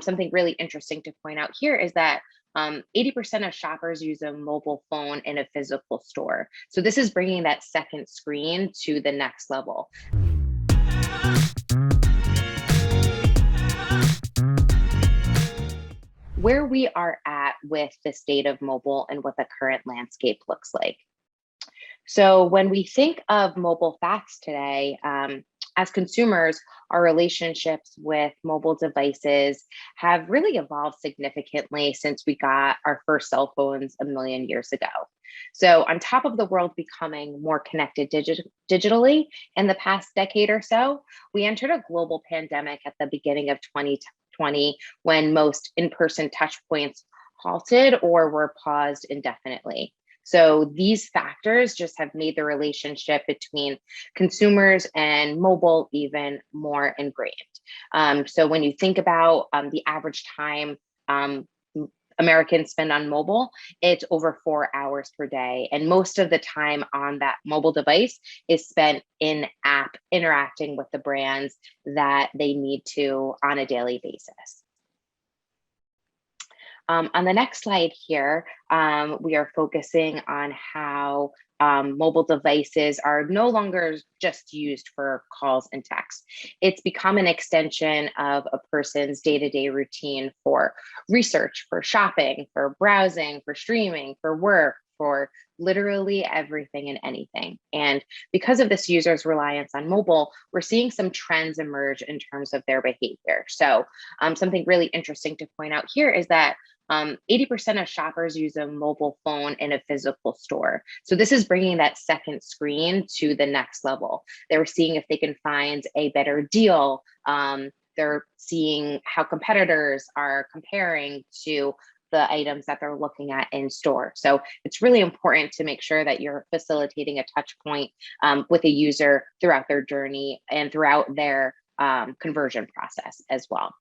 something really interesting to point out here is that 80% of shoppers use a mobile phone in a physical store. So this is bringing that second screen to the next level. Where we are at with the state of mobile and what the current landscape looks like. So when we think of mobile facts today, as consumers, our relationships with mobile devices have really evolved significantly since we got our first cell phones a million years ago. So on top of the world becoming more connected digitally in the past decade or so, we entered a global pandemic at the beginning of 2020 when most in-person touch points halted or were paused indefinitely. So these factors just have made the relationship between consumers and mobile even more ingrained. So when you think about the average time Americans spend on mobile, it's over 4 hours per day. And most of the time on that mobile device is spent in app interacting with the brands that they need to on a daily basis. On the next slide here, we are focusing on how mobile devices are no longer just used for calls and texts. It's become an extension of a person's day-to-day routine for research, for shopping, for browsing, for streaming, for work, for literally everything and anything. And because of this user's reliance on mobile, we're seeing some trends emerge in terms of their behavior. So something really interesting to point out here is that 80% of shoppers use a mobile phone in a physical store. So this is bringing that second screen to the next level. They're seeing if they can find a better deal. They're seeing how competitors are comparing to the items that they're looking at in store. So it's really important to make sure that you're facilitating a touch point with a user throughout their journey and throughout their conversion process as well.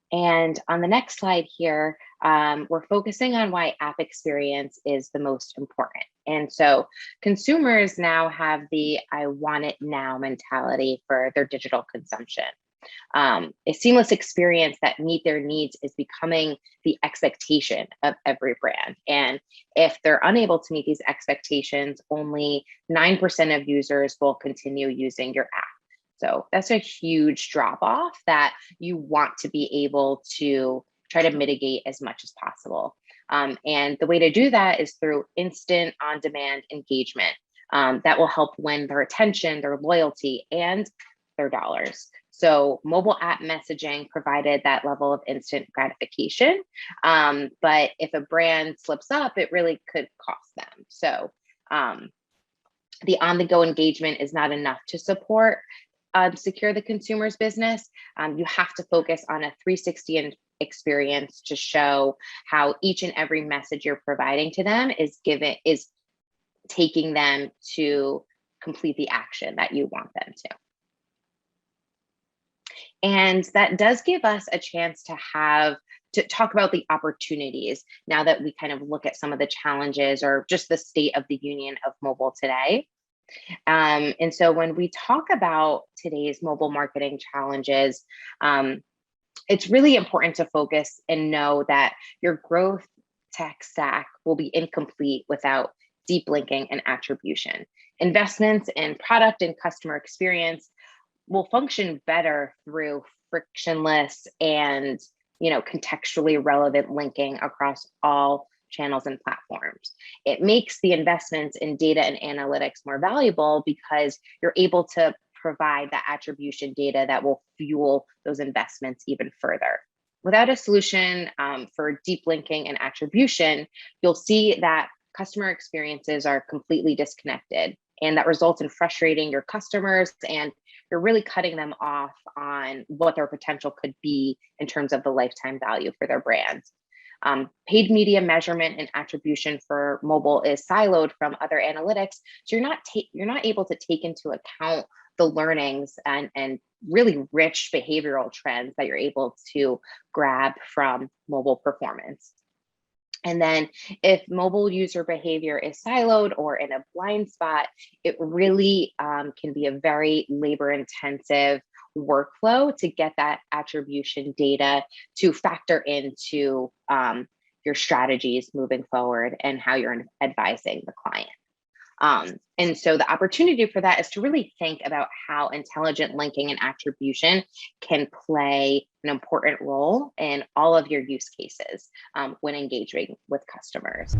And on the next slide here, we're focusing on why app experience is the most important. And so consumers now have the I want it now mentality for their digital consumption. A seamless experience that meet their needs is becoming the expectation of every brand. And if they're unable to meet these expectations, only 9% of users will continue using your app. So that's a huge drop off that you want to be able to try to mitigate as much as possible. And the way to do that is through instant on-demand engagement that will help win their attention, their loyalty, and their dollars. So mobile app messaging provided that level of instant gratification. But if a brand slips up, it really could cost them. So the on-the-go engagement is not enough to support secure the consumer's business. You have to focus on a 360 experience to show how each and every message you're providing to them is taking them to complete the action that you want them to. And that does give us a chance to talk about the opportunities now that we kind of look at some of the challenges or just the state of the union of mobile today. And so when we talk about today's mobile marketing challenges, it's really important to focus and know that your growth tech stack will be incomplete without deep linking and attribution. Investments in product and customer experience will function better through frictionless and contextually relevant linking across all channels and platforms. It makes the investments in data and analytics more valuable because you're able to provide the attribution data that will fuel those investments even further. Without a solution for deep linking and attribution, you'll see that customer experiences are completely disconnected, and that results in frustrating your customers, and you're really cutting them off on what their potential could be in terms of the lifetime value for their brands. Paid media measurement and attribution for mobile is siloed from other analytics, so you're not able to take into account the learnings and really rich behavioral trends that you're able to grab from mobile performance. And then if mobile user behavior is siloed or in a blind spot, it really can be a very labor intensive workflow to get that attribution data to factor into your strategies moving forward and how you're advising the client. And so the opportunity for that is to really think about how intelligent linking and attribution can play an important role in all of your use cases when engaging with customers.